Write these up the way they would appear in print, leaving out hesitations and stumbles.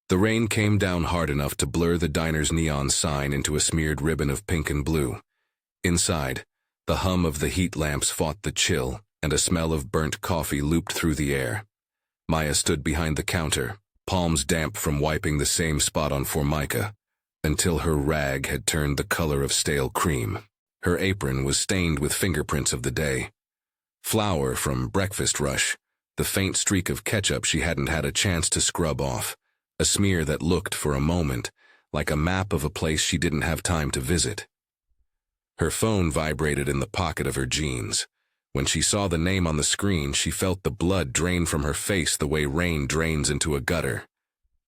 The rain came down hard enough to blur the diner's neon sign into a smeared ribbon of pink and blue. Inside, the hum of the heat lamps fought the chill, and a smell of burnt coffee looped through the air. Maya stood behind the counter, palms damp from wiping the same spot on Formica, until her rag had turned the color of stale cream. Her apron was stained with fingerprints of the day. Flour from breakfast rush, the faint streak of ketchup she hadn't had a chance to scrub off, a smear that looked, for a moment, like a map of a place she didn't have time to visit. Her phone vibrated in the pocket of her jeans. When she saw the name on the screen, she felt the blood drain from her face the way rain drains into a gutter.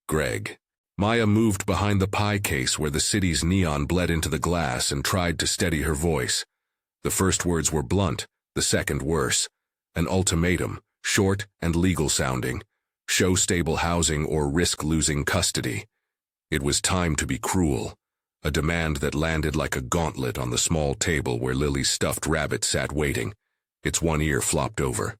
Greg. Maya moved behind the pie case where the city's neon bled into the glass and tried to steady her voice. The first words were blunt, the second worse. An ultimatum, short and legal sounding. Show stable housing or risk losing custody. It was time to be cruel. A demand that landed like a gauntlet on the small table where Lily's stuffed rabbit sat waiting. Its one ear flopped over.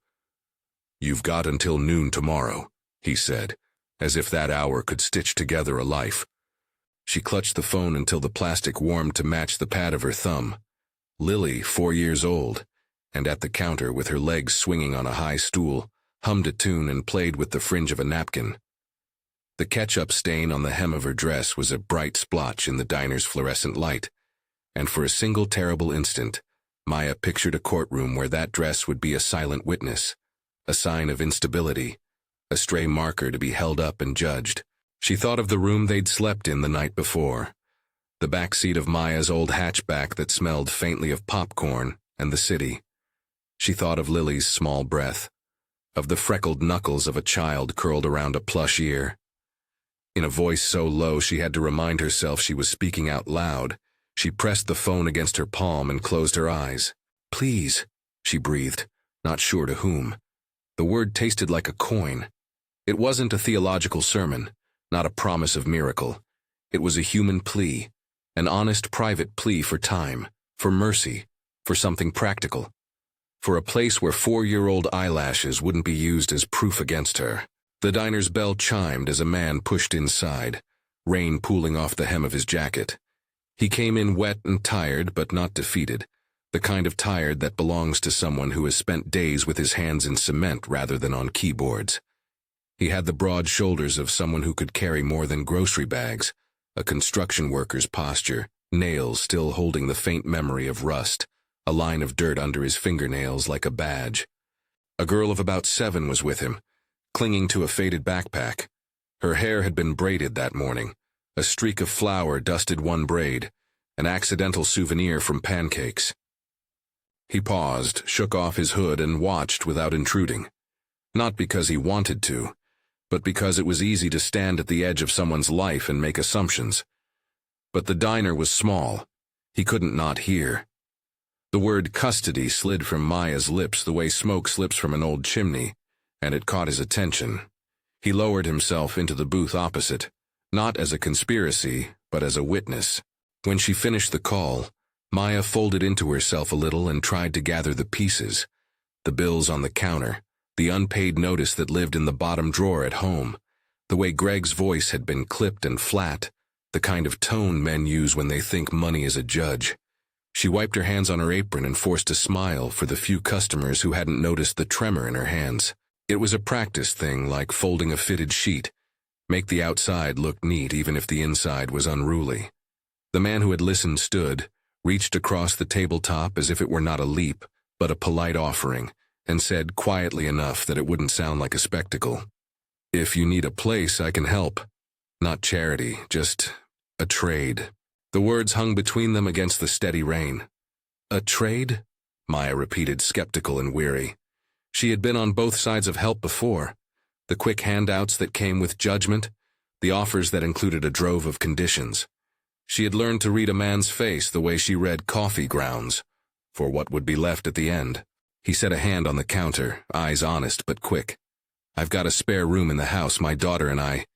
"You've got until noon tomorrow," he said, as if that hour could stitch together a life. She clutched the phone until the plastic warmed to match the pad of her thumb. Lily, 4 years old, and at the counter with her legs swinging on a high stool, hummed a tune and played with the fringe of a napkin. The ketchup stain on the hem of her dress was a bright splotch in the diner's fluorescent light, and for a single terrible instant, Maya pictured a courtroom where that dress would be a silent witness, a sign of instability, a stray marker to be held up and judged. She thought of the room they'd slept in the night before, the back seat of Maya's old hatchback that smelled faintly of popcorn, and the city. She thought of Lily's small breath, of the freckled knuckles of a child curled around a plush ear. In a voice so low she had to remind herself she was speaking out loud, she pressed the phone against her palm and closed her eyes. "Please," she breathed, not sure to whom. The word tasted like a coin. It wasn't a theological sermon, not a promise of miracle. It was a human plea, an honest private plea for time, for mercy, for something practical, for a place where 4-year-old eyelashes wouldn't be used as proof against her. The diner's bell chimed as a man pushed inside, rain pooling off the hem of his jacket. He came in wet and tired, but not defeated, the kind of tired that belongs to someone who has spent days with his hands in cement rather than on keyboards. He had the broad shoulders of someone who could carry more than grocery bags, a construction worker's posture, nails still holding the faint memory of rust, a line of dirt under his fingernails like a badge. A girl of about 7 was with him, clinging to a faded backpack. Her hair had been braided that morning. A streak of flour dusted one braid, an accidental souvenir from pancakes. He paused, shook off his hood, and watched without intruding. Not because he wanted to, but because it was easy to stand at the edge of someone's life and make assumptions. But the diner was small. He couldn't not hear. The word custody slid from Maya's lips the way smoke slips from an old chimney, and it caught his attention. He lowered himself into the booth opposite, not as a conspiracy, but as a witness. When she finished the call, Maya folded into herself a little and tried to gather the pieces. The bills on the counter, the unpaid notice that lived in the bottom drawer at home, the way Greg's voice had been clipped and flat, the kind of tone men use when they think money is a judge. She wiped her hands on her apron and forced a smile for the few customers who hadn't noticed the tremor in her hands. It was a practice thing, like folding a fitted sheet. Make the outside look neat even if the inside was unruly. The man who had listened stood, reached across the tabletop as if it were not a leap, but a polite offering, and said quietly enough that it wouldn't sound like a spectacle, "If you need a place, I can help. Not charity, just a trade." The words hung between them against the steady rain. "A trade?" Maya repeated, skeptical and weary. She had been on both sides of help before. The quick handouts that came with judgment, the offers that included a drove of conditions. She had learned to read a man's face the way she read coffee grounds, for what would be left at the end. He set a hand on the counter, eyes honest but quick. "I've got a spare room in the house, my daughter and I."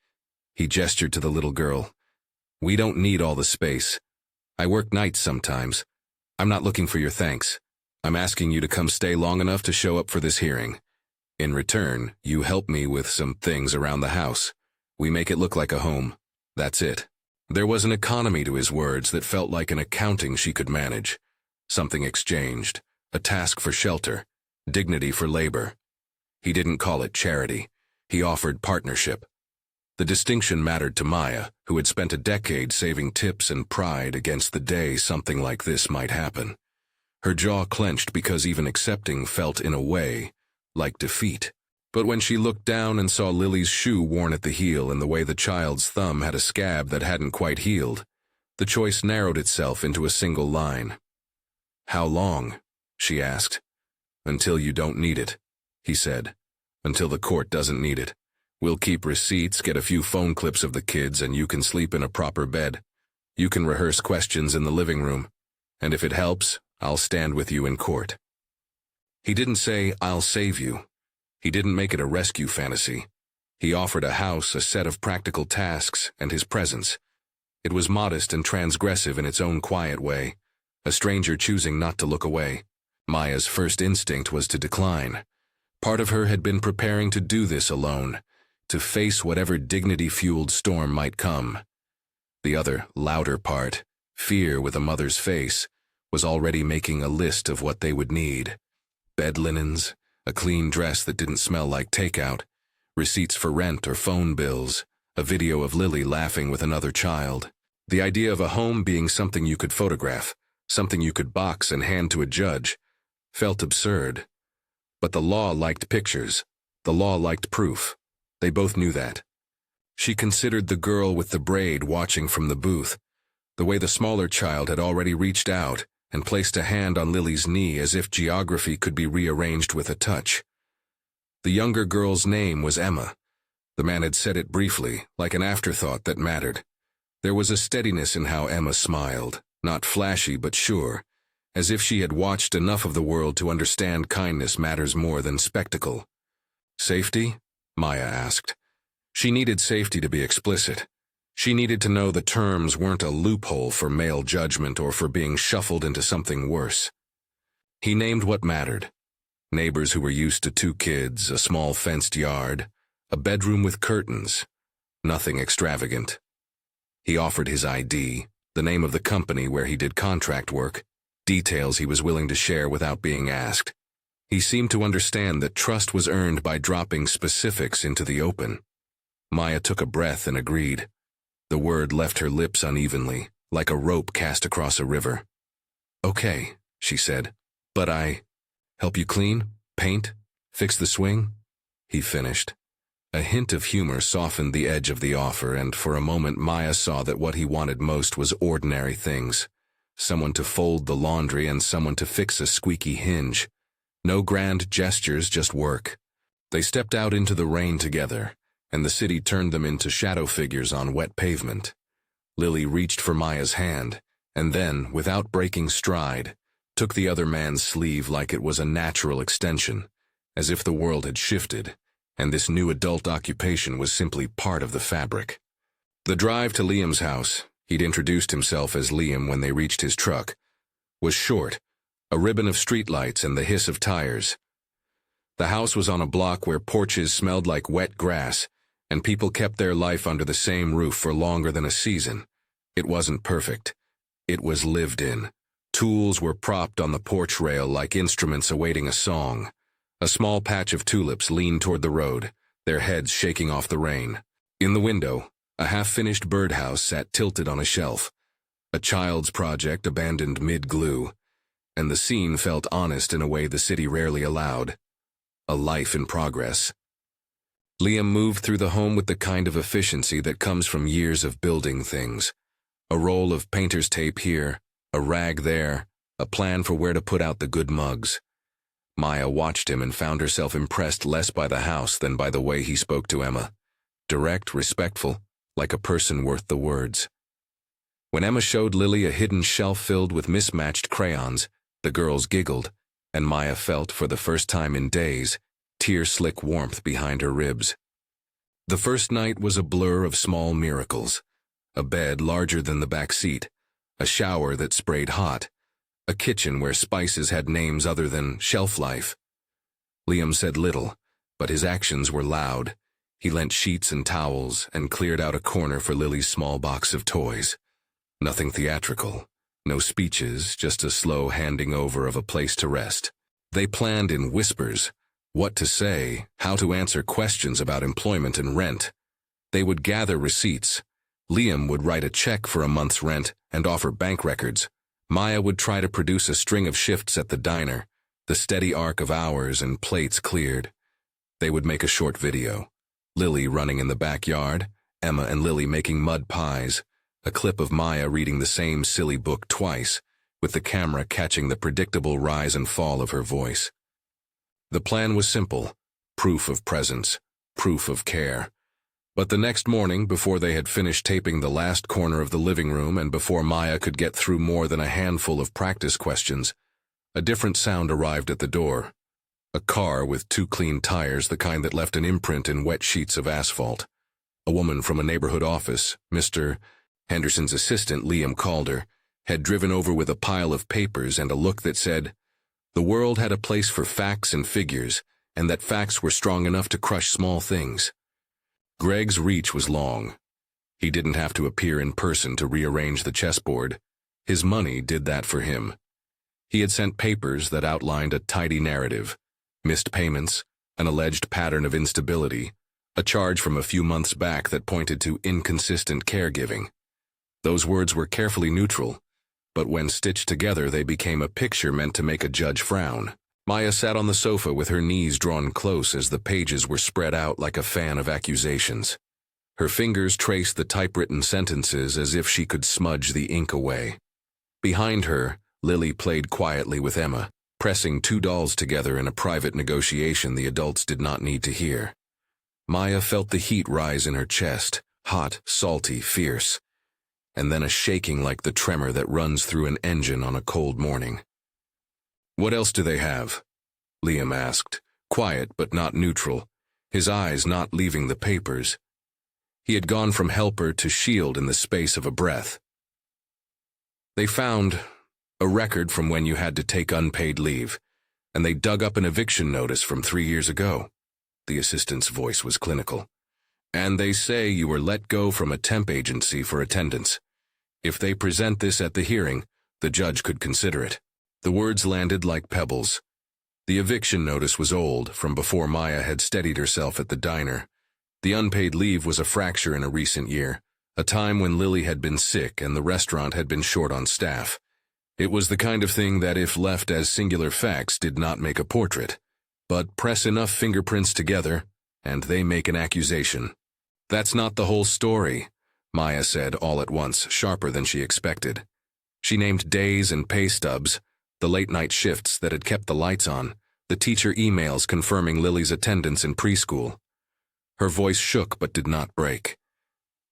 He gestured to the little girl. "We don't need all the space. I work nights sometimes. I'm not looking for your thanks. I'm asking you to come stay long enough to show up for this hearing. In return, you help me with some things around the house. We make it look like a home. That's it. There was an economy to his words that felt like an accounting she could manage. Something exchanged, a task for shelter, dignity for labor. He didn't call it charity. He offered partnership. The distinction mattered to Maya, who had spent a decade saving tips and pride against the day something like this might happen. Her jaw clenched because even accepting felt, in a way, like defeat. But when she looked down and saw Lily's shoe worn at the heel and the way the child's thumb had a scab that hadn't quite healed, the choice narrowed itself into a single line. "How long?" she asked. "Until you don't need it," he said. "Until the court doesn't need it. We'll keep receipts, get a few phone clips of the kids, and you can sleep in a proper bed. You can rehearse questions in the living room. And if it helps, I'll stand with you in court." He didn't say, "I'll save you." He didn't make it a rescue fantasy. He offered a house, a set of practical tasks, and his presence. It was modest and transgressive in its own quiet way, a stranger choosing not to look away. Maya's first instinct was to decline. Part of her had been preparing to do this alone, to face whatever dignity-fueled storm might come. The other, louder part, fear with a mother's face, was already making a list of what they would need. Bed linens, a clean dress that didn't smell like takeout, receipts for rent or phone bills, a video of Lily laughing with another child. The idea of a home being something you could photograph, something you could box and hand to a judge, felt absurd. But the law liked pictures. The law liked proof. They both knew that. She considered the girl with the braid watching from the booth, the way the smaller child had already reached out and placed a hand on Lily's knee as if geography could be rearranged with a touch. The younger girl's name was Emma. The man had said it briefly, like an afterthought that mattered. There was a steadiness in how Emma smiled, not flashy but sure, as if she had watched enough of the world to understand kindness matters more than spectacle. "Safety?" Maya asked. She needed safety to be explicit. She needed to know the terms weren't a loophole for male judgment or for being shuffled into something worse. He named what mattered. Neighbors who were used to 2 kids, a small fenced yard, a bedroom with curtains. Nothing extravagant. He offered his ID, the name of the company where he did contract work, details he was willing to share without being asked. He seemed to understand that trust was earned by dropping specifics into the open. Maya took a breath and agreed. The word left her lips unevenly, like a rope cast across a river. "Okay," she said, "but help you clean, paint, fix the swing?" He finished. A hint of humor softened the edge of the offer, and for a moment Maya saw that what he wanted most was ordinary things. Someone to fold the laundry and someone to fix a squeaky hinge. No grand gestures, just work. They stepped out into the rain together, and the city turned them into shadow figures on wet pavement. Lily reached for Maya's hand, and then, without breaking stride, took the other man's sleeve like it was a natural extension, as if the world had shifted, and this new adult occupation was simply part of the fabric. The drive to Liam's house, he'd introduced himself as Liam when they reached his truck, was short, a ribbon of streetlights and the hiss of tires. The house was on a block where porches smelled like wet grass, and people kept their life under the same roof for longer than a season. It wasn't perfect. It was lived in. Tools were propped on the porch rail like instruments awaiting a song. A small patch of tulips leaned toward the road, their heads shaking off the rain. In the window, a half-finished birdhouse sat tilted on a shelf, a child's project abandoned mid-glue, and the scene felt honest in a way the city rarely allowed. A life in progress. Liam moved through the home with the kind of efficiency that comes from years of building things. A roll of painter's tape here, a rag there, a plan for where to put out the good mugs. Maya watched him and found herself impressed less by the house than by the way he spoke to Emma. Direct, respectful, like a person worth the words. When Emma showed Lily a hidden shelf filled with mismatched crayons, the girls giggled, and Maya felt, for the first time in days, tear-slick warmth behind her ribs. The first night was a blur of small miracles. A bed larger than the back seat, a shower that sprayed hot, a kitchen where spices had names other than shelf life. Liam said little, but his actions were loud. He lent sheets and towels and cleared out a corner for Lily's small box of toys. Nothing theatrical, no speeches, just a slow handing over of a place to rest. They planned in whispers what to say, how to answer questions about employment and rent. They would gather receipts. Liam would write a check for a month's rent and offer bank records. Maya would try to produce a string of shifts at the diner, the steady arc of hours and plates cleared. They would make a short video. Lily running in the backyard, Emma and Lily making mud pies, a clip of Maya reading the same silly book twice, with the camera catching the predictable rise and fall of her voice. The plan was simple: proof of presence, proof of care. But the next morning, before they had finished taping the last corner of the living room and before Maya could get through more than a handful of practice questions, a different sound arrived at the door. A car with 2 clean tires, the kind that left an imprint in wet sheets of asphalt. A woman from a neighborhood office, Mr. Henderson's assistant, Liam called her, had driven over with a pile of papers and a look that said, the world had a place for facts and figures, and that facts were strong enough to crush small things. Greg's reach was long. He didn't have to appear in person to rearrange the chessboard. His money did that for him. He had sent papers that outlined a tidy narrative, missed payments, an alleged pattern of instability, a charge from a few months back that pointed to inconsistent caregiving. Those words were carefully neutral, but when stitched together they became a picture meant to make a judge frown. Maya sat on the sofa with her knees drawn close as the pages were spread out like a fan of accusations. Her fingers traced the typewritten sentences as if she could smudge the ink away. Behind her, Lily played quietly with Emma, pressing 2 dolls together in a private negotiation the adults did not need to hear. Maya felt the heat rise in her chest, hot, salty, fierce, and then a shaking like the tremor that runs through an engine on a cold morning. What else do they have? Liam asked, quiet but not neutral, his eyes not leaving the papers. He had gone from helper to shield in the space of a breath. They found a record from when you had to take unpaid leave, and they dug up an eviction notice from 3 years ago. The assistant's voice was clinical. And they say you were let go from a temp agency for attendance. If they present this at the hearing, the judge could consider it. The words landed like pebbles. The eviction notice was old, from before Maya had steadied herself at the diner. The unpaid leave was a fracture in a recent year, a time when Lily had been sick and the restaurant had been short on staff. It was the kind of thing that, if left as singular facts, did not make a portrait. But press enough fingerprints together, and they make an accusation. That's not the whole story, Maya said all at once, sharper than she expected. She named days and pay stubs, the late-night shifts that had kept the lights on, the teacher emails confirming Lily's attendance in preschool. Her voice shook but did not break.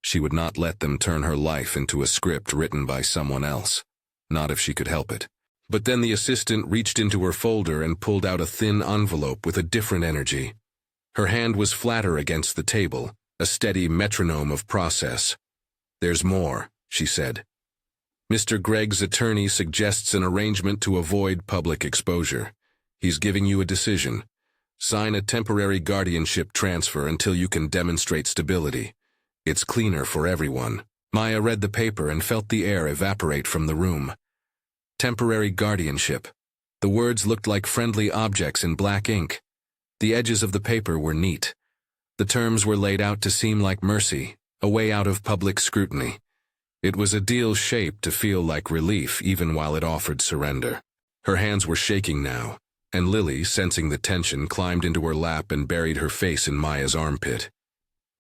She would not let them turn her life into a script written by someone else, not if she could help it. But then the assistant reached into her folder and pulled out a thin envelope with a different energy. Her hand was flatter against the table, a steady metronome of process. There's more, she said. Mr. Gregg's attorney suggests an arrangement to avoid public exposure. He's giving you a decision. Sign a temporary guardianship transfer until you can demonstrate stability. It's cleaner for everyone. Maya read the paper and felt the air evaporate from the room. Temporary guardianship. The words looked like friendly objects in black ink. The edges of the paper were neat. The terms were laid out to seem like mercy, a way out of public scrutiny. It was a deal shaped to feel like relief even while it offered surrender. Her hands were shaking now, and Lily, sensing the tension, climbed into her lap and buried her face in Maya's armpit.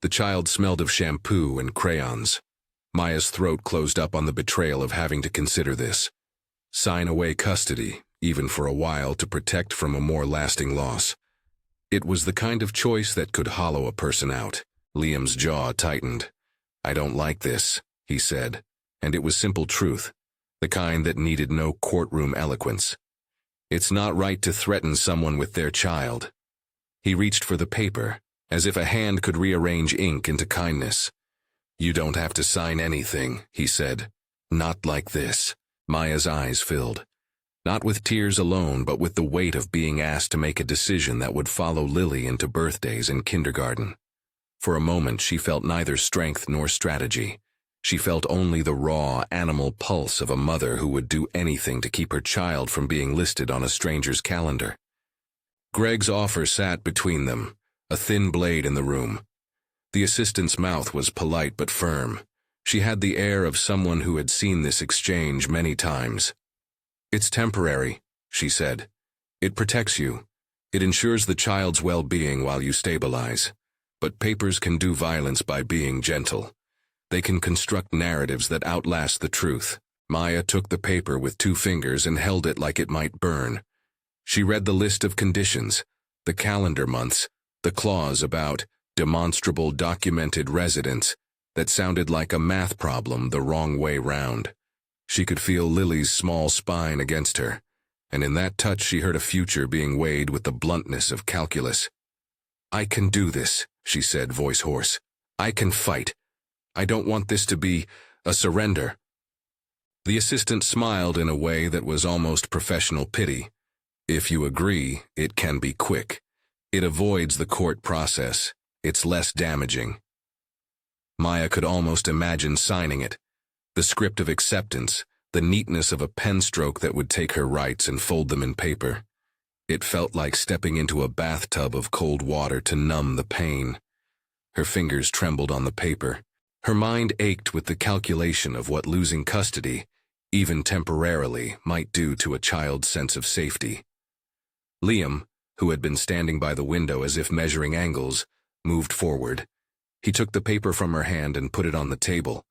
The child smelled of shampoo and crayons. Maya's throat closed up on the betrayal of having to consider this. Sign away custody, even for a while, to protect from a more lasting loss. It was the kind of choice that could hollow a person out. Liam's jaw tightened. I don't like this, he said, and it was simple truth, the kind that needed no courtroom eloquence. It's not right to threaten someone with their child. He reached for the paper, as if a hand could rearrange ink into kindness. You don't have to sign anything, he said. Not like this. Maya's eyes filled. Not with tears alone, but with the weight of being asked to make a decision that would follow Lily into birthdays and kindergarten. For a moment she felt neither strength nor strategy. She felt only the raw, animal pulse of a mother who would do anything to keep her child from being listed on a stranger's calendar. Greg's offer sat between them, a thin blade in the room. The assistant's mouth was polite but firm. She had the air of someone who had seen this exchange many times. "It's temporary," she said. "It protects you. It ensures the child's well-being while you stabilize. But papers can do violence by being gentle. They can construct narratives that outlast the truth." Maya took the paper with 2 fingers and held it like it might burn. She read the list of conditions, the calendar months, the clause about demonstrable documented residence that sounded like a math problem the wrong way round. She could feel Lily's small spine against her, and in that touch she heard a future being weighed with the bluntness of calculus. "I can do this," she said, voice hoarse. "I can fight. I don't want this to be a surrender." The assistant smiled in a way that was almost professional pity. "If you agree, it can be quick. It avoids the court process. It's less damaging." Maya could almost imagine signing it. The script of acceptance, the neatness of a pen stroke that would take her rights and fold them in paper. It felt like stepping into a bathtub of cold water to numb the pain. Her fingers trembled on the paper. Her mind ached with the calculation of what losing custody, even temporarily, might do to a child's sense of safety. Liam, who had been standing by the window as if measuring angles, moved forward. He took the paper from her hand and put it on the table.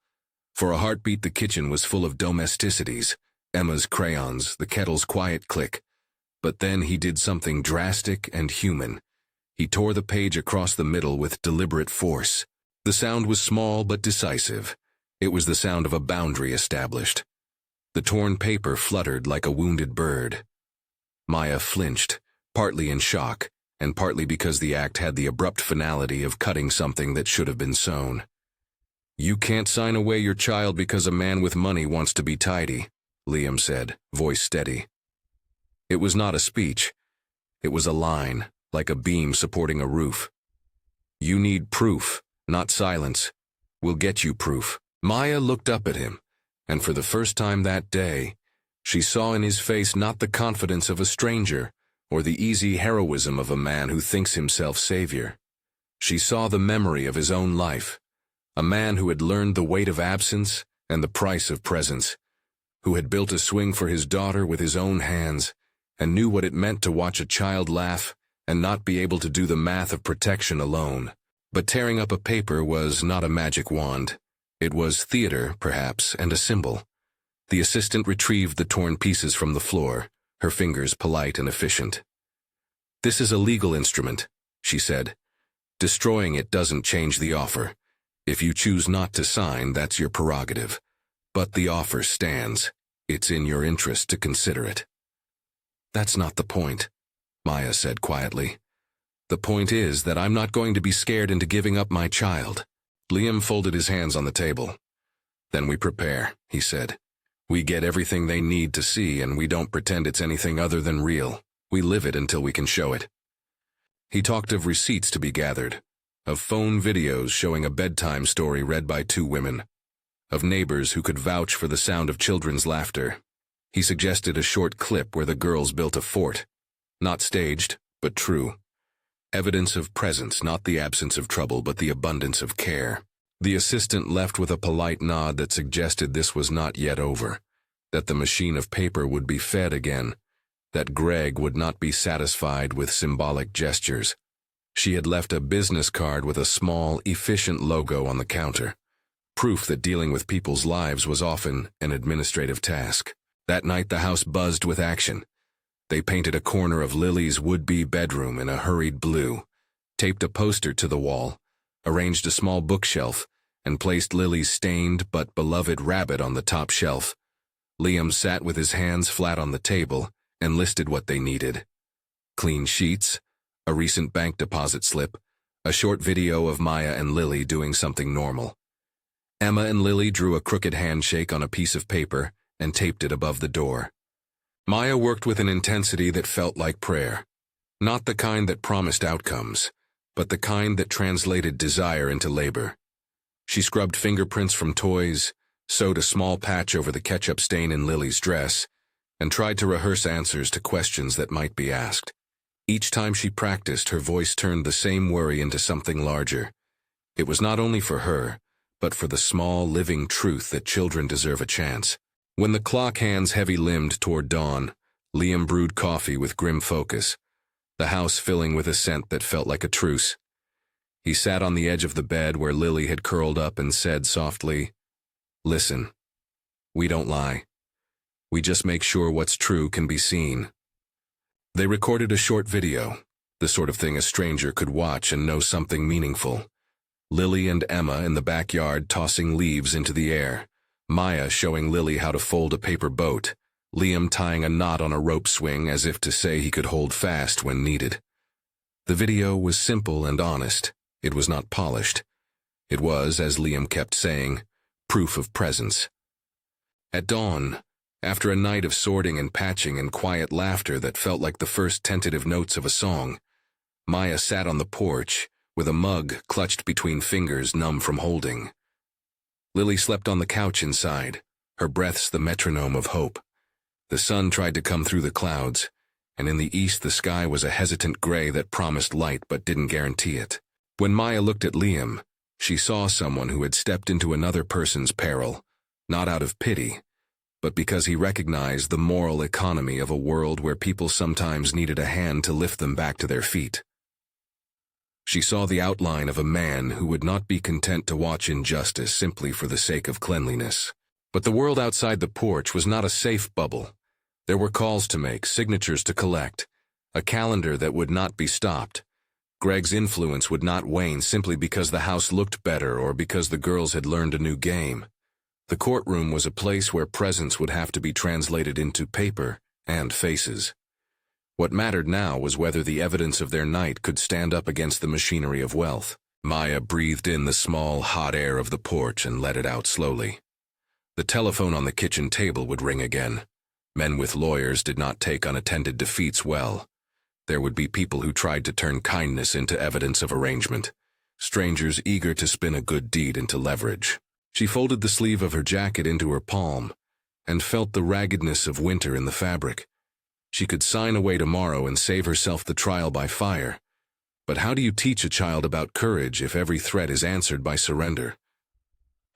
For a heartbeat, the kitchen was full of domesticities, Emma's crayons, the kettle's quiet click. But then he did something drastic and human. He tore the page across the middle with deliberate force. The sound was small but decisive. It was the sound of a boundary established. The torn paper fluttered like a wounded bird. Maya flinched, partly in shock, and partly because the act had the abrupt finality of cutting something that should have been sewn. "You can't sign away your child because a man with money wants to be tidy," Liam said, voice steady. It was not a speech. It was a line, like a beam supporting a roof. "You need proof, not silence. We'll get you proof." Maya looked up at him, and for the first time that day, she saw in his face not the confidence of a stranger, or the easy heroism of a man who thinks himself savior. She saw the memory of his own life, a man who had learned the weight of absence and the price of presence, who had built a swing for his daughter with his own hands, and knew what it meant to watch a child laugh and not be able to do the math of protection alone. But tearing up a paper was not a magic wand. It was theater, perhaps, and a symbol. The assistant retrieved the torn pieces from the floor, her fingers polite and efficient. "This is a legal instrument," she said. "Destroying it doesn't change the offer. If you choose not to sign, that's your prerogative. But the offer stands. It's in your interest to consider it." "That's not the point," Maya said quietly. "The point is that I'm not going to be scared into giving up my child." Liam folded his hands on the table. "Then we prepare," he said. "We get everything they need to see, and we don't pretend it's anything other than real. We live it until we can show it." He talked of receipts to be gathered, of phone videos showing a bedtime story read by 2 women, of neighbors who could vouch for the sound of children's laughter. He suggested a short clip where the girls built a fort, not staged, but true. Evidence of presence, not the absence of trouble, but the abundance of care. The assistant left with a polite nod that suggested this was not yet over, that the machine of paper would be fed again, that Greg would not be satisfied with symbolic gestures. She had left a business card with a small, efficient logo on the counter, proof that dealing with people's lives was often an administrative task. That night the house buzzed with action. They painted a corner of Lily's would-be bedroom in a hurried blue, taped a poster to the wall, arranged a small bookshelf, and placed Lily's stained but beloved rabbit on the top shelf. Liam sat with his hands flat on the table and listed what they needed. Clean sheets, a recent bank deposit slip, a short video of Maya and Lily doing something normal. Emma and Lily drew a crooked handshake on a piece of paper and taped it above the door. Maya worked with an intensity that felt like prayer, not the kind that promised outcomes, but the kind that translated desire into labor. She scrubbed fingerprints from toys, sewed a small patch over the ketchup stain in Lily's dress, and tried to rehearse answers to questions that might be asked. Each time she practiced, her voice turned the same worry into something larger. It was not only for her, but for the small, living truth that children deserve a chance. When the clock hands heavy-limbed toward dawn, Liam brewed coffee with grim focus, the house filling with a scent that felt like a truce. He sat on the edge of the bed where Lily had curled up and said softly, "Listen, we don't lie. We just make sure what's true can be seen." They recorded a short video, the sort of thing a stranger could watch and know something meaningful. Lily and Emma in the backyard tossing leaves into the air, Maya showing Lily how to fold a paper boat, Liam tying a knot on a rope swing as if to say he could hold fast when needed. The video was simple and honest. It was not polished. It was, as Liam kept saying, proof of presence. At dawn, after a night of sorting and patching and quiet laughter that felt like the first tentative notes of a song, Maya sat on the porch, with a mug clutched between fingers numb from holding. Lily slept on the couch inside, her breaths the metronome of hope. The sun tried to come through the clouds, and in the east the sky was a hesitant gray that promised light but didn't guarantee it. When Maya looked at Liam, she saw someone who had stepped into another person's peril, not out of pity, but because he recognized the moral economy of a world where people sometimes needed a hand to lift them back to their feet. She saw the outline of a man who would not be content to watch injustice simply for the sake of cleanliness. But the world outside the porch was not a safe bubble. There were calls to make, signatures to collect, a calendar that would not be stopped. Greg's influence would not wane simply because the house looked better or because the girls had learned a new game. The courtroom was a place where presence would have to be translated into paper and faces. What mattered now was whether the evidence of their night could stand up against the machinery of wealth. Maya breathed in the small, hot air of the porch and let it out slowly. The telephone on the kitchen table would ring again. Men with lawyers did not take unattended defeats well. There would be people who tried to turn kindness into evidence of arrangement, strangers eager to spin a good deed into leverage. She folded the sleeve of her jacket into her palm and felt the raggedness of winter in the fabric. She could sign away tomorrow and save herself the trial by fire. But how do you teach a child about courage if every threat is answered by surrender?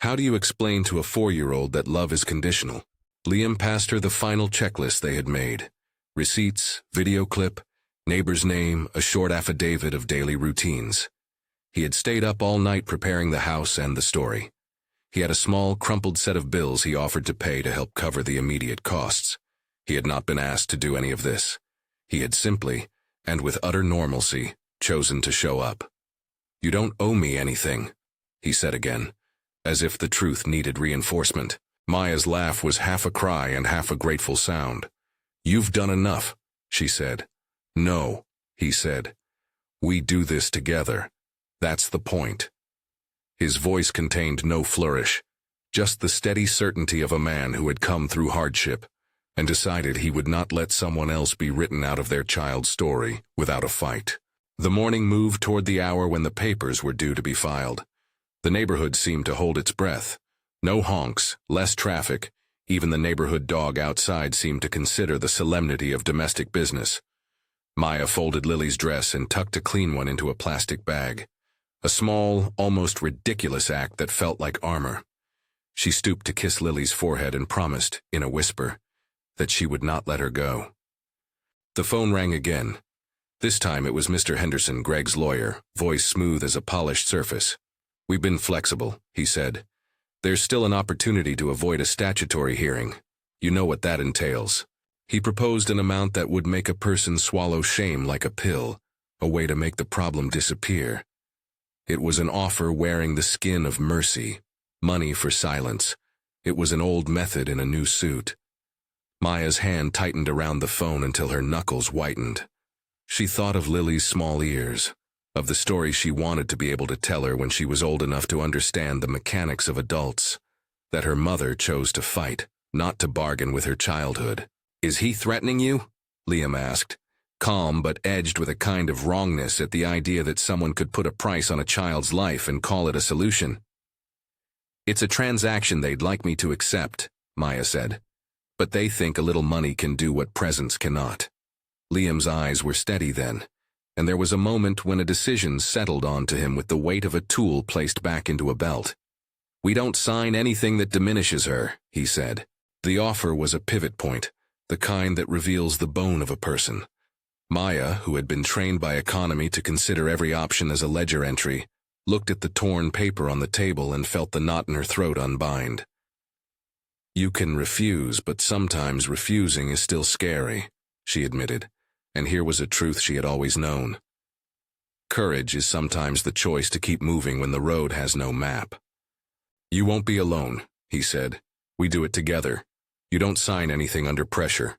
How do you explain to a 4-year-old that love is conditional? Liam passed her the final checklist they had made. Receipts, video clip, neighbor's name, a short affidavit of daily routines. He had stayed up all night preparing the house and the story. He had a small, crumpled set of bills he offered to pay to help cover the immediate costs. He had not been asked to do any of this. He had simply, and with utter normalcy, chosen to show up. "You don't owe me anything," he said again, as if the truth needed reinforcement. Maya's laugh was half a cry and half a grateful sound. "You've done enough," she said. "No," he said. "We do this together. That's the point." His voice contained no flourish, just the steady certainty of a man who had come through hardship and decided he would not let someone else be written out of their child's story without a fight. The morning moved toward the hour when the papers were due to be filed. The neighborhood seemed to hold its breath. No honks, less traffic. Even the neighborhood dog outside seemed to consider the solemnity of domestic business. Maya folded Lily's dress and tucked a clean one into a plastic bag. A small, almost ridiculous act that felt like armor. She stooped to kiss Lily's forehead and promised, in a whisper, that she would not let her go. The phone rang again. This time it was Mr. Henderson, Greg's lawyer, voice smooth as a polished surface. "We've been flexible," he said. "There's still an opportunity to avoid a statutory hearing. You know what that entails." He proposed an amount that would make a person swallow shame like a pill, a way to make the problem disappear. It was an offer wearing the skin of mercy, money for silence. It was an old method in a new suit. Maya's hand tightened around the phone until her knuckles whitened. She thought of Lily's small ears, of the story she wanted to be able to tell her when she was old enough to understand the mechanics of adults, that her mother chose to fight, not to bargain with her childhood. "Is he threatening you?" Liam asked, calm but edged with a kind of wrongness at the idea that someone could put a price on a child's life and call it a solution. "It's a transaction they'd like me to accept," Maya said. "But they think a little money can do what presents cannot." Liam's eyes were steady then, and there was a moment when a decision settled onto him with the weight of a tool placed back into a belt. "We don't sign anything that diminishes her," he said. The offer was a pivot point, the kind that reveals the bone of a person. Maya, who had been trained by economy to consider every option as a ledger entry, looked at the torn paper on the table and felt the knot in her throat unbind. "You can refuse, but sometimes refusing is still scary," she admitted, and here was a truth she had always known. Courage is sometimes the choice to keep moving when the road has no map. "You won't be alone," he said. "We do it together. You don't sign anything under pressure."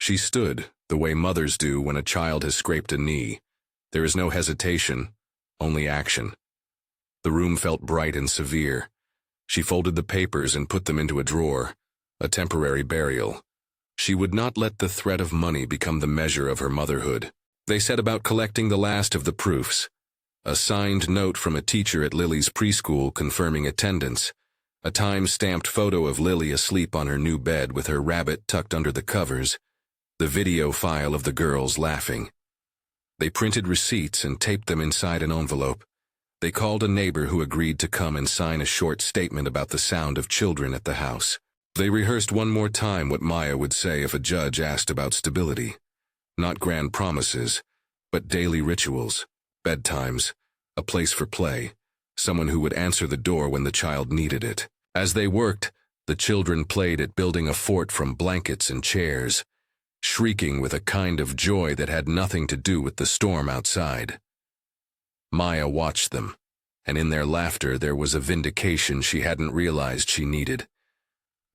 She stood, the way mothers do when a child has scraped a knee. There is no hesitation, only action. The room felt bright and severe. She folded the papers and put them into a drawer, a temporary burial. She would not let the threat of money become the measure of her motherhood. They set about collecting the last of the proofs. A signed note from a teacher at Lily's preschool confirming attendance. A time-stamped photo of Lily asleep on her new bed with her rabbit tucked under the covers. The video file of the girls laughing. They printed receipts and taped them inside an envelope. They called a neighbor who agreed to come and sign a short statement about the sound of children at the house. They rehearsed one more time what Maya would say if a judge asked about stability. Not grand promises, but daily rituals, bedtimes, a place for play, someone who would answer the door when the child needed it. As they worked, the children played at building a fort from blankets and chairs, shrieking with a kind of joy that had nothing to do with the storm outside. Maya watched them, and in their laughter there was a vindication she hadn't realized she needed.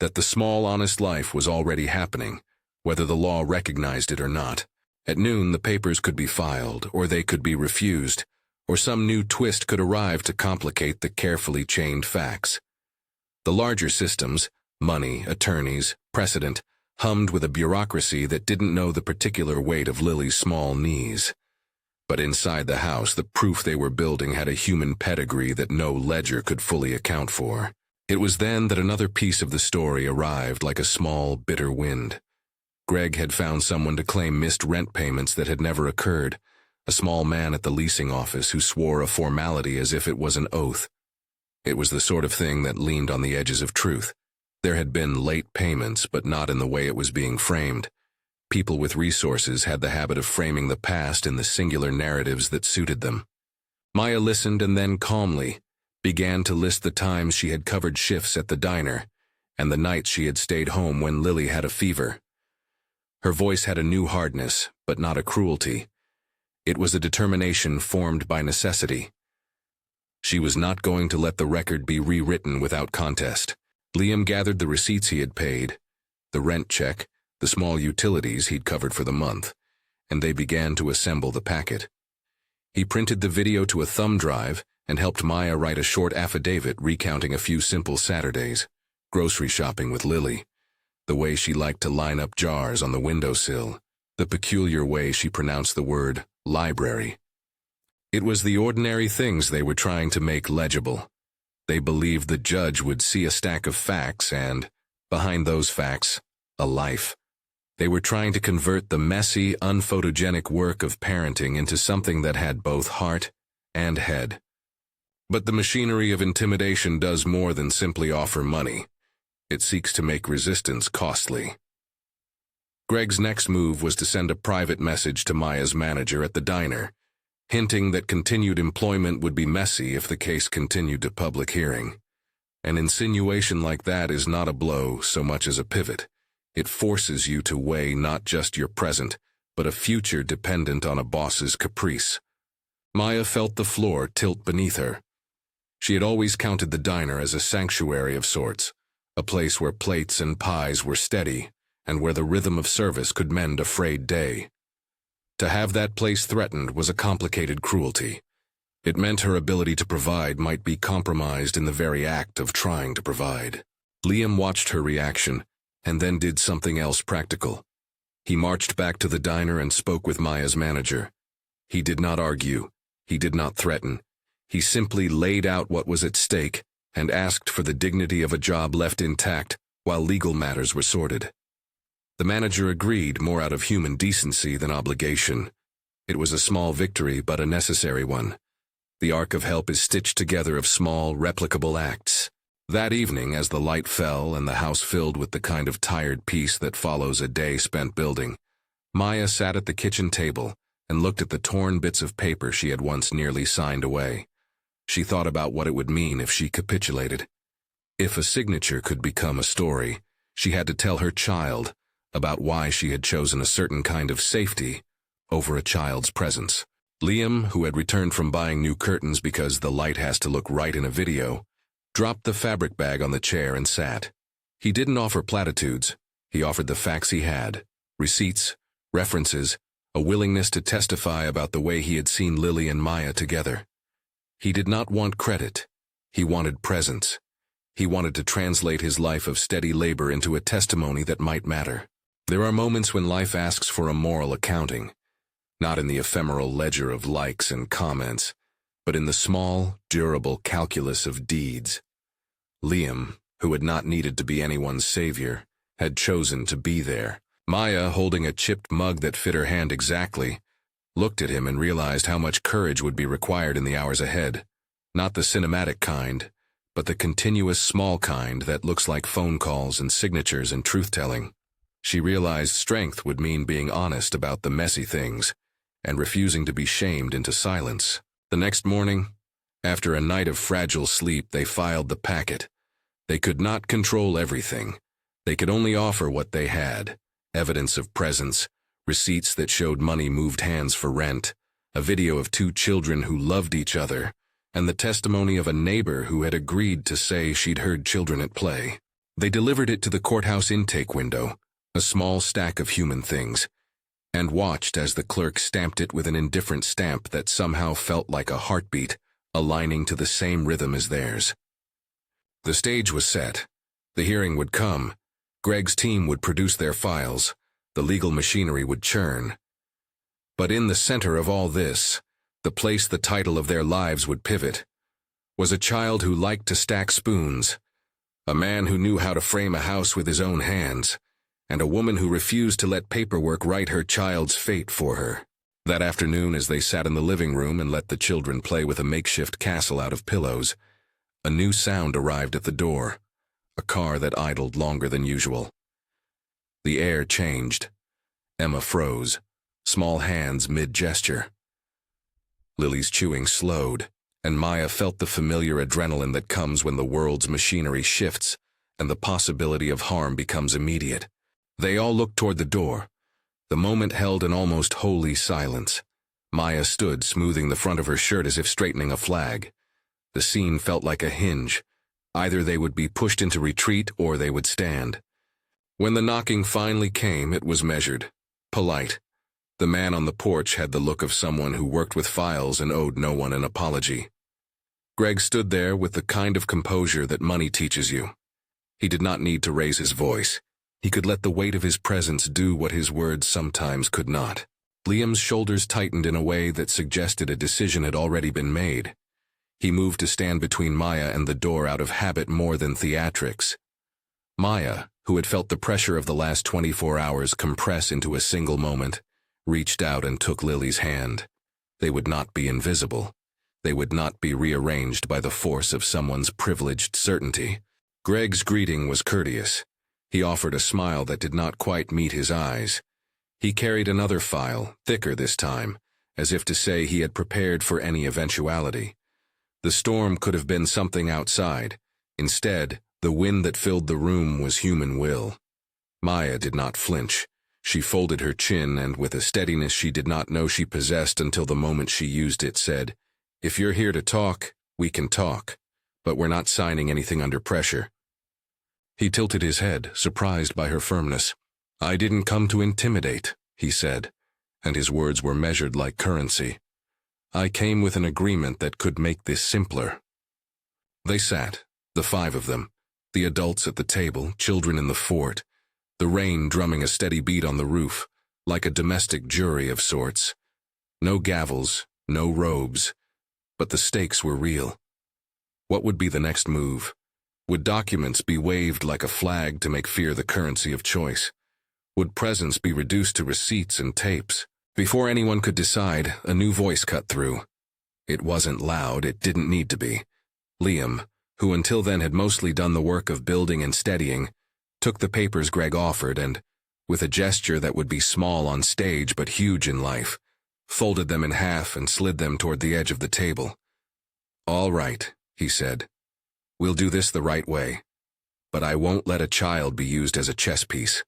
That the small, honest life was already happening, whether the law recognized it or not. At noon, the papers could be filed, or they could be refused, or some new twist could arrive to complicate the carefully chained facts. The larger systems, money, attorneys, precedent, hummed with a bureaucracy that didn't know the particular weight of Lily's small knees. But inside the house, the proof they were building had a human pedigree that no ledger could fully account for. It was then that another piece of the story arrived like a small, bitter wind. Greg had found someone to claim missed rent payments that had never occurred, a small man at the leasing office who swore a formality as if it was an oath. It was the sort of thing that leaned on the edges of truth. There had been late payments, but not in the way it was being framed. People with resources had the habit of framing the past in the singular narratives that suited them. Maya listened and then calmly began to list the times she had covered shifts at the diner and the nights she had stayed home when Lily had a fever. Her voice had a new hardness, but not a cruelty. It was a determination formed by necessity. She was not going to let the record be rewritten without contest. Liam gathered the receipts he had paid, the rent check, the small utilities he'd covered for the month, and they began to assemble the packet. He printed the video to a thumb drive and helped Maya write a short affidavit recounting a few simple Saturdays, grocery shopping with Lily, the way she liked to line up jars on the windowsill, the peculiar way she pronounced the word library. It was the ordinary things they were trying to make legible. They believed the judge would see a stack of facts and, behind those facts, a life. They were trying to convert the messy, unphotogenic work of parenting into something that had both heart and head. But the machinery of intimidation does more than simply offer money. It seeks to make resistance costly. Greg's next move was to send a private message to Maya's manager at the diner, hinting that continued employment would be messy if the case continued to public hearing. An insinuation like that is not a blow so much as a pivot. It forces you to weigh not just your present, but a future dependent on a boss's caprice. Maya felt the floor tilt beneath her. She had always counted the diner as a sanctuary of sorts, a place where plates and pies were steady, and where the rhythm of service could mend a frayed day. To have that place threatened was a complicated cruelty. It meant her ability to provide might be compromised in the very act of trying to provide. Liam watched her reaction, and then did something else practical. He marched back to the diner and spoke with Maya's manager. He did not argue. He did not threaten. He simply laid out what was at stake and asked for the dignity of a job left intact while legal matters were sorted. The manager agreed, more out of human decency than obligation. It was a small victory, but a necessary one. The arc of help is stitched together of small, replicable acts. That evening, as the light fell and the house filled with the kind of tired peace that follows a day spent building, Maya sat at the kitchen table and looked at the torn bits of paper she had once nearly signed away. She thought about what it would mean if she capitulated. If a signature could become a story, she had to tell her child about why she had chosen a certain kind of safety over a child's presence. Liam, who had returned from buying new curtains because the light has to look right in a video, dropped the fabric bag on the chair and sat. He didn't offer platitudes. He offered the facts he had, receipts, references, a willingness to testify about the way he had seen Lily and Maya together. He did not want credit. He wanted presence. He wanted to translate his life of steady labor into a testimony that might matter. There are moments when life asks for a moral accounting, not in the ephemeral ledger of likes and comments, but in the small, durable calculus of deeds. Liam, who had not needed to be anyone's savior, had chosen to be there. Maya, holding a chipped mug that fit her hand exactly, looked at him and realized how much courage would be required in the hours ahead. Not the cinematic kind, but the continuous small kind that looks like phone calls and signatures and truth-telling. She realized strength would mean being honest about the messy things and refusing to be shamed into silence. The next morning, after a night of fragile sleep, they filed the packet. They could not control everything. They could only offer what they had: evidence of presence, receipts that showed money moved hands for rent, a video of two children who loved each other, and the testimony of a neighbor who had agreed to say she'd heard children at play. They delivered it to the courthouse intake window, a small stack of human things, and watched as the clerk stamped it with an indifferent stamp that somehow felt like a heartbeat, aligning to the same rhythm as theirs. The stage was set. The hearing would come. Greg's team would produce their files. The legal machinery would churn. But in the center of all this, the place the title of their lives would pivot, was a child who liked to stack spoons, a man who knew how to frame a house with his own hands, and a woman who refused to let paperwork write her child's fate for her. That afternoon, as they sat in the living room and let the children play with a makeshift castle out of pillows, a new sound arrived at the door, a car that idled longer than usual. The air changed. Emma froze, small hands mid-gesture. Lily's chewing slowed, and Maya felt the familiar adrenaline that comes when the world's machinery shifts and the possibility of harm becomes immediate. They all looked toward the door. The moment held an almost holy silence. Maya stood, smoothing the front of her shirt as if straightening a flag. The scene felt like a hinge. Either they would be pushed into retreat or they would stand. When the knocking finally came, it was measured, polite. The man on the porch had the look of someone who worked with files and owed no one an apology. Greg stood there with the kind of composure that money teaches you. He did not need to raise his voice. He could let the weight of his presence do what his words sometimes could not. Liam's shoulders tightened in a way that suggested a decision had already been made. He moved to stand between Maya and the door out of habit more than theatrics. Maya, who had felt the pressure of the last 24 hours compress into a single moment, reached out and took Lily's hand. They would not be invisible. They would not be rearranged by the force of someone's privileged certainty. Greg's greeting was courteous. He offered a smile that did not quite meet his eyes. He carried another file, thicker this time, as if to say he had prepared for any eventuality. The storm could have been something outside. Instead, the wind that filled the room was human will. Maya did not flinch. She folded her chin and, with a steadiness she did not know she possessed until the moment she used it, said, "If you're here to talk, we can talk, but we're not signing anything under pressure." He tilted his head, surprised by her firmness. "I didn't come to intimidate," he said, and his words were measured like currency. "I came with an agreement that could make this simpler." They sat, the five of them, the adults at the table, children in the fort, the rain drumming a steady beat on the roof, like a domestic jury of sorts. No gavels, no robes, but the stakes were real. What would be the next move? Would documents be waved like a flag to make fear the currency of choice? Would presents be reduced to receipts and tapes? Before anyone could decide, a new voice cut through. It wasn't loud, it didn't need to be. Liam, who until then had mostly done the work of building and steadying, took the papers Greg offered and, with a gesture that would be small on stage but huge in life, folded them in half and slid them toward the edge of the table. "All right," he said. "We'll do this the right way. But I won't let a child be used as a chess piece."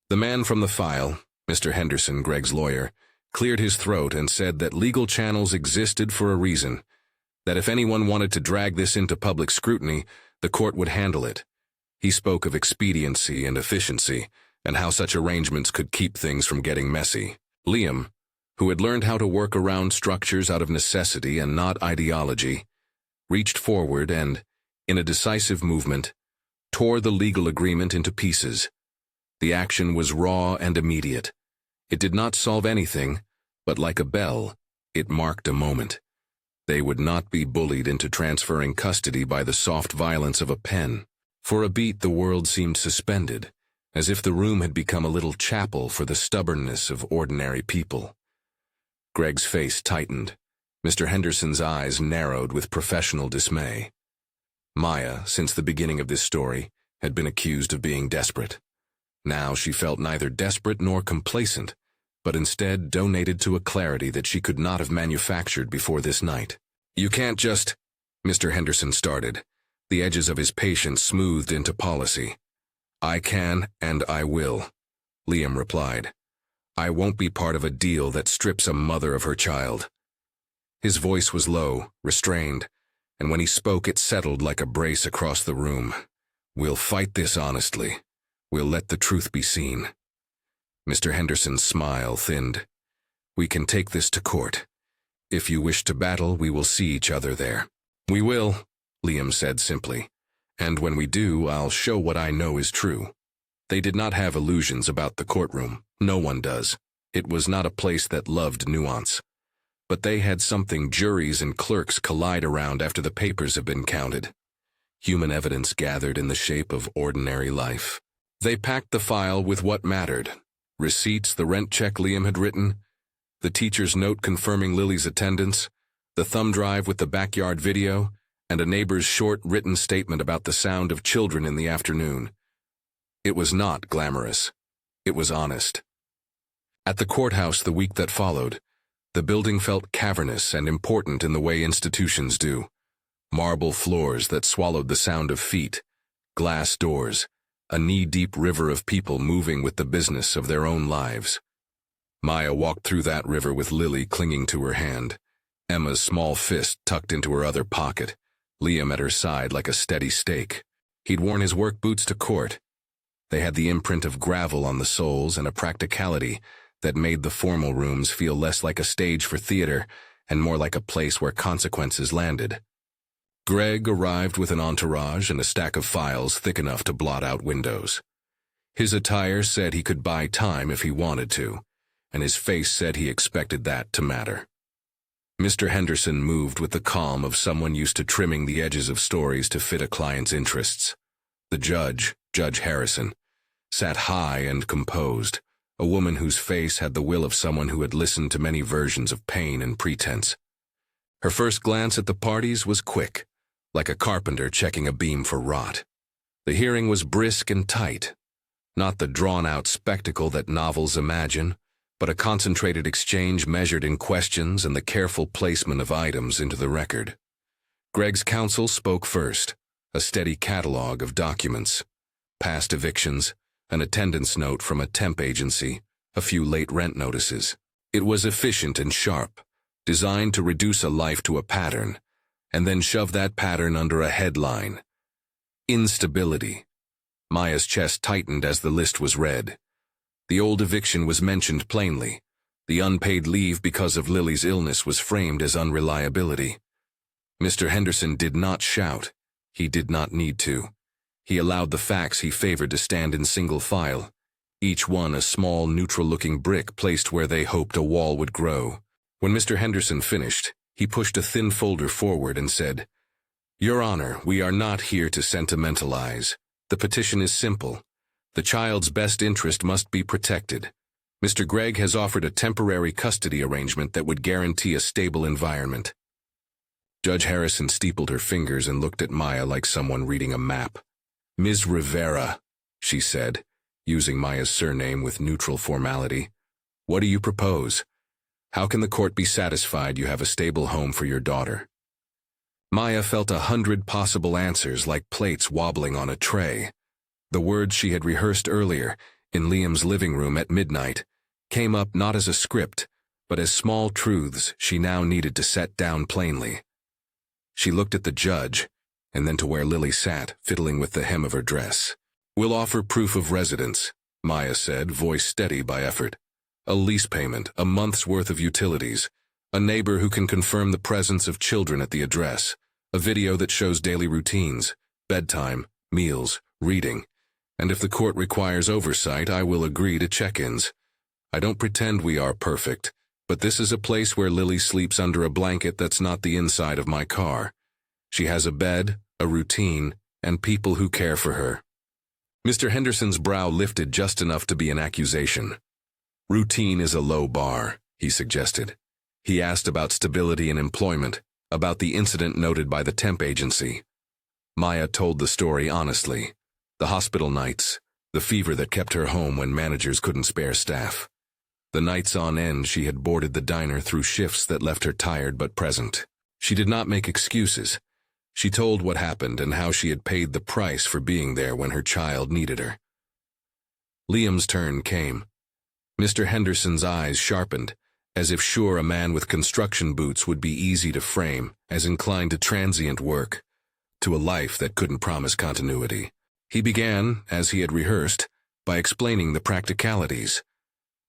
The man from the file, Mr. Henderson, Greg's lawyer, cleared his throat and said that legal channels existed for a reason, that if anyone wanted to drag this into public scrutiny, the court would handle it. He spoke of expediency and efficiency, and how such arrangements could keep things from getting messy. Liam, who had learned how to work around structures out of necessity and not ideology, reached forward and, in a decisive movement, tore the legal agreement into pieces. The action was raw and immediate. It did not solve anything, but like a bell, it marked a moment. They would not be bullied into transferring custody by the soft violence of a pen. For a beat the world seemed suspended, as if the room had become a little chapel for the stubbornness of ordinary people. Greg's face tightened. Mr. Henderson's eyes narrowed with professional dismay. Maya, since the beginning of this story, had been accused of being desperate. Now she felt neither desperate nor complacent, but instead donated to a clarity that she could not have manufactured before this night. "You can't just—" Mr. Henderson started, the edges of his patience smoothed into policy. "I can and I will," Liam replied. "I won't be part of a deal that strips a mother of her child." His voice was low, restrained, and when he spoke it settled like a brace across the room. "We'll fight this honestly. We'll let the truth be seen." Mr. Henderson's smile thinned. "We can take this to court. If you wish to battle, we will see each other there." "We will," Liam said simply. "And when we do, I'll show what I know is true." They did not have illusions about the courtroom. No one does. It was not a place that loved nuance. But they had something juries and clerks collide around after the papers have been counted. Human evidence gathered in the shape of ordinary life. They packed the file with what mattered. Receipts, the rent check Liam had written, the teacher's note confirming Lily's attendance, the thumb drive with the backyard video, and a neighbor's short written statement about the sound of children in the afternoon. It was not glamorous. It was honest. At the courthouse the week that followed, the building felt cavernous and important in the way institutions do. Marble floors that swallowed the sound of feet, glass doors, a knee-deep river of people moving with the business of their own lives. Maya walked through that river with Lily clinging to her hand, Emma's small fist tucked into her other pocket, Liam at her side like a steady stake. He'd worn his work boots to court. They had the imprint of gravel on the soles and a practicality that made the formal rooms feel less like a stage for theater and more like a place where consequences landed. Greg arrived with an entourage and a stack of files thick enough to blot out windows. His attire said he could buy time if he wanted to, and his face said he expected that to matter. Mr. Henderson moved with the calm of someone used to trimming the edges of stories to fit a client's interests. The judge, Judge Harrison, sat high and composed, a woman whose face had the will of someone who had listened to many versions of pain and pretense. Her first glance at the parties was quick, like a carpenter checking a beam for rot. The hearing was brisk and tight, not the drawn-out spectacle that novels imagine, but a concentrated exchange measured in questions and the careful placement of items into the record. Greg's counsel spoke first, a steady catalog of documents, past evictions, an attendance note from a temp agency, a few late rent notices. It was efficient and sharp, designed to reduce a life to a pattern, and then shove that pattern under a headline. Instability. Maya's chest tightened as the list was read. The old eviction was mentioned plainly. The unpaid leave because of Lily's illness was framed as unreliability. Mr. Henderson did not shout. He did not need to. He allowed the facts he favored to stand in single file, each one a small, neutral-looking brick placed where they hoped a wall would grow. When Mr. Henderson finished, he pushed a thin folder forward and said, "Your Honor, we are not here to sentimentalize. The petition is simple. The child's best interest must be protected. Mr. Gregg has offered a temporary custody arrangement that would guarantee a stable environment." Judge Harrison steepled her fingers and looked at Maya like someone reading a map. "Ms. Rivera," she said, using Maya's surname with neutral formality, "what do you propose? How can the court be satisfied you have a stable home for your daughter?" Maya felt 100 possible answers like plates wobbling on a tray. The words she had rehearsed earlier, in Liam's living room at midnight, came up not as a script, but as small truths she now needed to set down plainly. She looked at the judge, and then to where Lily sat, fiddling with the hem of her dress. "We'll offer proof of residence," Maya said, voice steady by effort. "A lease payment, a month's worth of utilities, a neighbor who can confirm the presence of children at the address, a video that shows daily routines, bedtime, meals, reading, and if the court requires oversight, I will agree to check-ins. I don't pretend we are perfect, but this is a place where Lily sleeps under a blanket that's not the inside of my car. She has a bed, a routine, and people who care for her." Mr. Henderson's brow lifted just enough to be an accusation. "Routine is a low bar," he suggested. He asked about stability and employment, about the incident noted by the temp agency. Maya told the story honestly. The hospital nights, the fever that kept her home when managers couldn't spare staff. The nights on end she had boarded the diner through shifts that left her tired but present. She did not make excuses. She told what happened and how she had paid the price for being there when her child needed her. Liam's turn came. Mr. Henderson's eyes sharpened, as if sure a man with construction boots would be easy to frame, as inclined to transient work, to a life that couldn't promise continuity. He began, as he had rehearsed, by explaining the practicalities.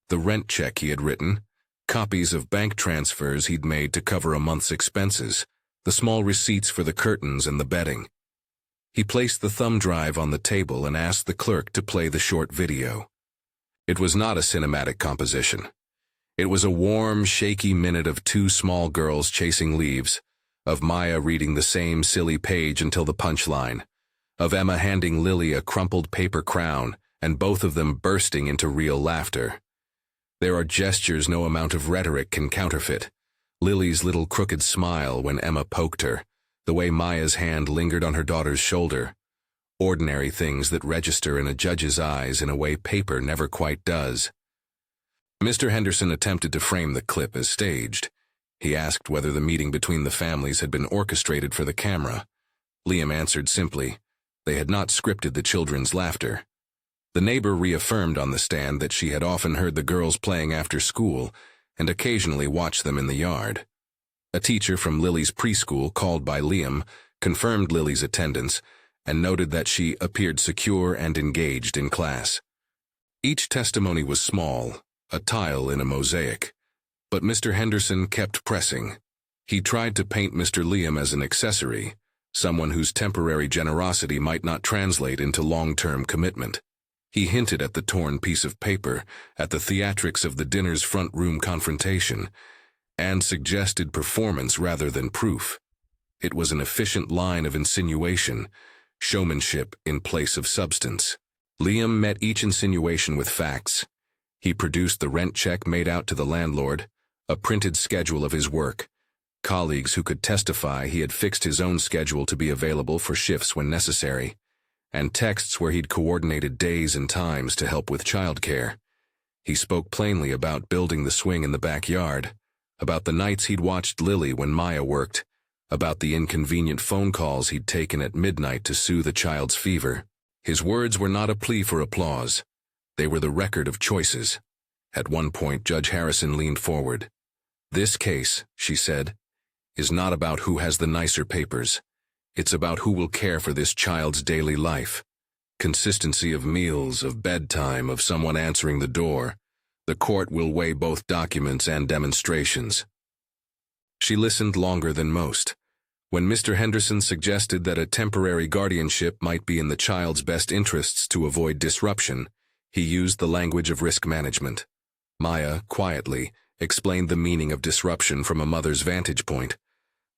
The rent check he had written, copies of bank transfers he'd made to cover a month's expenses, the small receipts for the curtains and the bedding. He placed the thumb drive on the table and asked the clerk to play the short video. It was not a cinematic composition. It was a warm, shaky minute of two small girls chasing leaves, of Maya reading the same silly page until the punchline, of Emma handing Lily a crumpled paper crown, and both of them bursting into real laughter. There are gestures no amount of rhetoric can counterfeit. Lily's little crooked smile when Emma poked her, the way Maya's hand lingered on her daughter's shoulder. Ordinary things that register in a judge's eyes in a way paper never quite does. Mr. Henderson attempted to frame the clip as staged. He asked whether the meeting between the families had been orchestrated for the camera. Liam answered simply, they had not scripted the children's laughter. The neighbor reaffirmed on the stand that she had often heard the girls playing after school and occasionally watched them in the yard. A teacher from Lily's preschool, called by Liam, confirmed Lily's attendance and noted that she appeared secure and engaged in class. Each testimony was small, a tile in a mosaic, but Mr. Henderson kept pressing. He tried to paint Mr. Liam as an accessory, someone whose temporary generosity might not translate into long-term commitment. He hinted at the torn piece of paper, at the theatrics of the dinner's front room confrontation, and suggested performance rather than proof. It was an efficient line of insinuation, showmanship in place of substance. Liam met each insinuation with facts. He produced the rent check made out to the landlord, a printed schedule of his work, colleagues who could testify he had fixed his own schedule to be available for shifts when necessary, and texts where he'd coordinated days and times to help with childcare. He spoke plainly about building the swing in the backyard, about the nights he'd watched Lily when Maya worked, about the inconvenient phone calls he'd taken at midnight to soothe the child's fever. His words were not a plea for applause. They were the record of choices. At one point, Judge Harrison leaned forward. "This case," she said, "is not about who has the nicer papers. It's about who will care for this child's daily life. Consistency of meals, of bedtime, of someone answering the door. The court will weigh both documents and demonstrations." She listened longer than most. When Mr. Henderson suggested that a temporary guardianship might be in the child's best interests to avoid disruption, He used the language of risk management. Maya, quietly, explained the meaning of disruption from a mother's vantage point,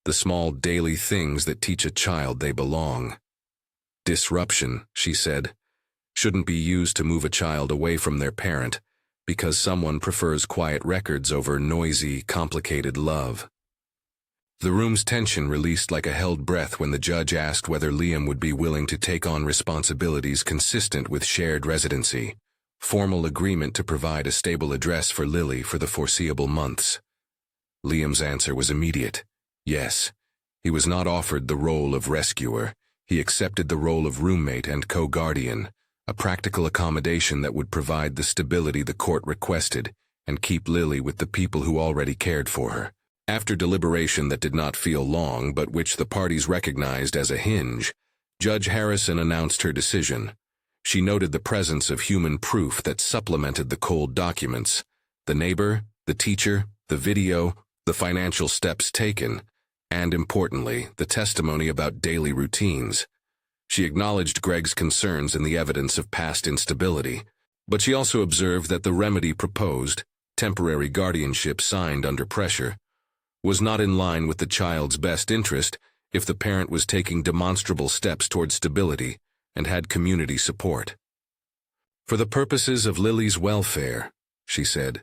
the small daily things that teach a child they belong. Disruption, she said, shouldn't be used to move a child away from their parent because someone prefers quiet records over noisy, complicated love. The room's tension released like a held breath when the judge asked whether Liam would be willing to take on responsibilities consistent with shared residency, formal agreement to provide a stable address for Lily for the foreseeable months. Liam's answer was immediate. Yes. He was not offered the role of rescuer. He accepted the role of roommate and co-guardian, a practical accommodation that would provide the stability the court requested and keep Lily with the people who already cared for her. After deliberation that did not feel long but which the parties recognized as a hinge, Judge Harrison announced her decision. She noted the presence of human proof that supplemented the cold documents, the neighbor, the teacher, the video, the financial steps taken, and importantly, the testimony about daily routines. She acknowledged Greg's concerns in the evidence of past instability, but she also observed that the remedy proposed, temporary guardianship signed under pressure, was not in line with the child's best interest if the parent was taking demonstrable steps toward stability and had community support. For the purposes of Lily's welfare, she said,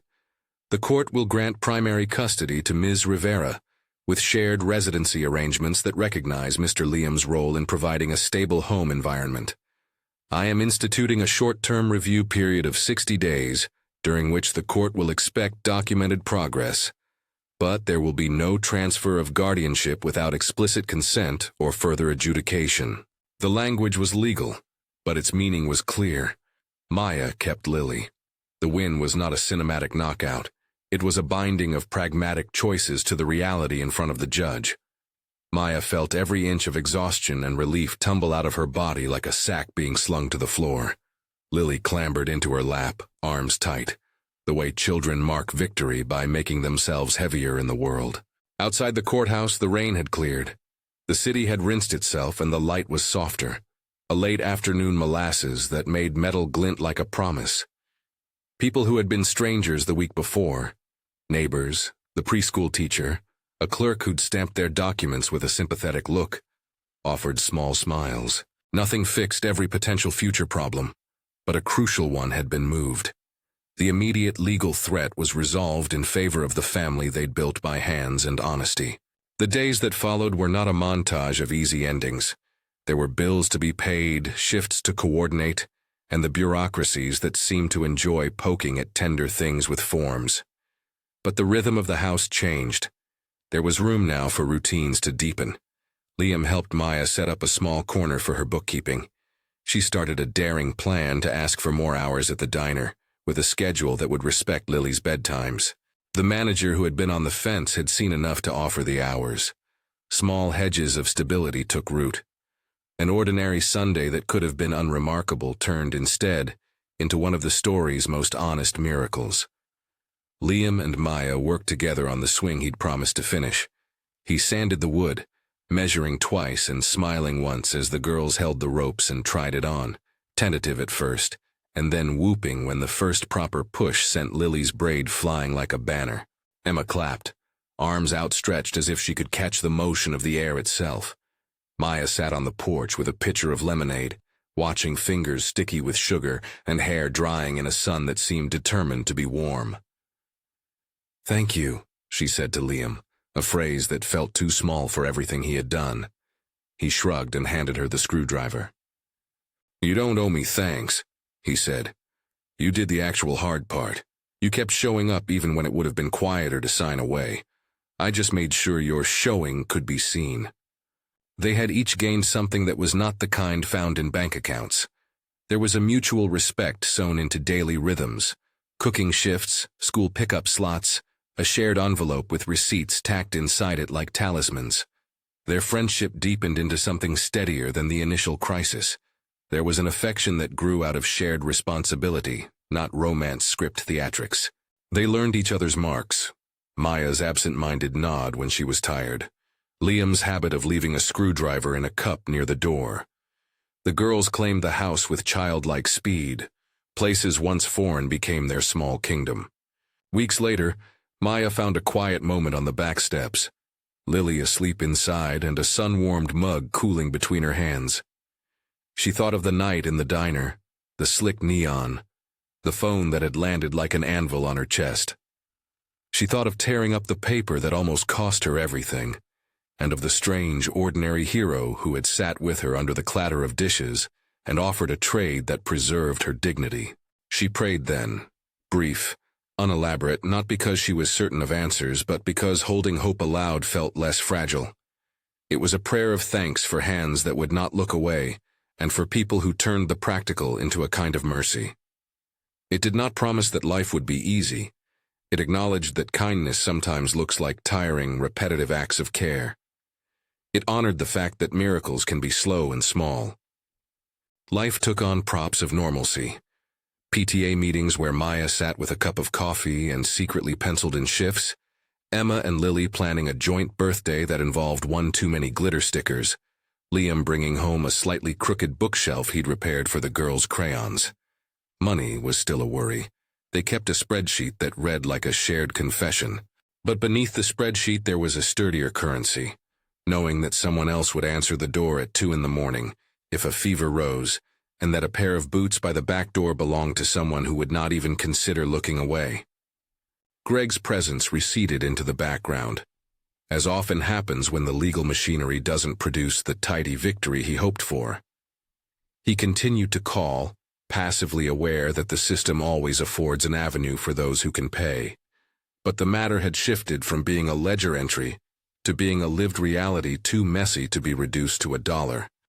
the court will grant primary custody to Ms. Rivera, with shared residency arrangements that recognize Mr. Liam's role in providing a stable home environment. I am instituting a short-term review period of 60 days, during which the court will expect documented progress, but there will be no transfer of guardianship without explicit consent or further adjudication. The language was legal, but its meaning was clear. Maya kept Lily. The win was not a cinematic knockout. It was a binding of pragmatic choices to the reality in front of the judge. Maya felt every inch of exhaustion and relief tumble out of her body like a sack being slung to the floor. Lily clambered into her lap, arms tight, the way children mark victory by making themselves heavier in the world. Outside the courthouse, the rain had cleared. The city had rinsed itself and the light was softer, a late afternoon molasses that made metal glint like a promise. People who had been strangers the week before, neighbors, the preschool teacher, a clerk who'd stamped their documents with a sympathetic look, offered small smiles. Nothing fixed every potential future problem, but a crucial one had been moved. The immediate legal threat was resolved in favor of the family they'd built by hands and honesty. The days that followed were not a montage of easy endings. There were bills to be paid, shifts to coordinate, and the bureaucracies that seemed to enjoy poking at tender things with forms. But the rhythm of the house changed. There was room now for routines to deepen. Liam helped Maya set up a small corner for her bookkeeping. She started a daring plan to ask for more hours at the diner, with a schedule that would respect Lily's bedtimes. The manager who had been on the fence had seen enough to offer the hours. Small hedges of stability took root. An ordinary Sunday that could have been unremarkable turned instead into one of the story's most honest miracles. Liam and Maya worked together on the swing he'd promised to finish. He sanded the wood, measuring twice and smiling once as the girls held the ropes and tried it on, tentative at first, and then whooping when the first proper push sent Lily's braid flying like a banner. Emma clapped, arms outstretched as if she could catch the motion of the air itself. Maya sat on the porch with a pitcher of lemonade, watching fingers sticky with sugar and hair drying in a sun that seemed determined to be warm. "Thank you," she said to Liam, a phrase that felt too small for everything he had done. He shrugged and handed her the screwdriver. "You don't owe me thanks," he said. "You did the actual hard part. You kept showing up even when it would have been quieter to sign away. I just made sure your showing could be seen." They had each gained something that was not the kind found in bank accounts. There was a mutual respect sewn into daily rhythms, cooking shifts, school pickup slots, a shared envelope with receipts tacked inside it like talismans. Their friendship deepened into something steadier than the initial crisis. There was an affection that grew out of shared responsibility, not romance script theatrics. They learned each other's marks. Maya's absent-minded nod when she was tired. Liam's habit of leaving a screwdriver in a cup near the door. The girls claimed the house with childlike speed, Places once foreign became their small kingdom. Weeks later, Maya found a quiet moment on the back steps, Lily asleep inside and a sun-warmed mug cooling between her hands. She thought of the night in the diner, the slick neon, the phone that had landed like an anvil on her chest. She thought of tearing up the paper that almost cost her everything, and of the strange, ordinary hero who had sat with her under the clatter of dishes and offered a trade that preserved her dignity. She prayed then, brief, unelaborate, not because she was certain of answers, but because holding hope aloud felt less fragile. It was a prayer of thanks for hands that would not look away, and for people who turned the practical into a kind of mercy. It did not promise that life would be easy. It acknowledged that kindness sometimes looks like tiring, repetitive acts of care. It honored the fact that miracles can be slow and small. Life took on props of normalcy. PTA meetings where Maya sat with a cup of coffee and secretly penciled in shifts, Emma and Lily planning a joint birthday that involved one too many glitter stickers, Liam bringing home a slightly crooked bookshelf he'd repaired for the girls' crayons. Money was still a worry. They kept a spreadsheet that read like a shared confession. But beneath the spreadsheet there was a sturdier currency, knowing that someone else would answer the door at 2 a.m. if a fever rose, and that a pair of boots by the back door belonged to someone who would not even consider looking away. Greg's presence receded into the background, as often happens when the legal machinery doesn't produce the tidy victory he hoped for. He continued to call, passively aware that the system always affords an avenue for those who can pay. But the matter had shifted from being a ledger entry to being a lived reality too messy to be reduced to $1.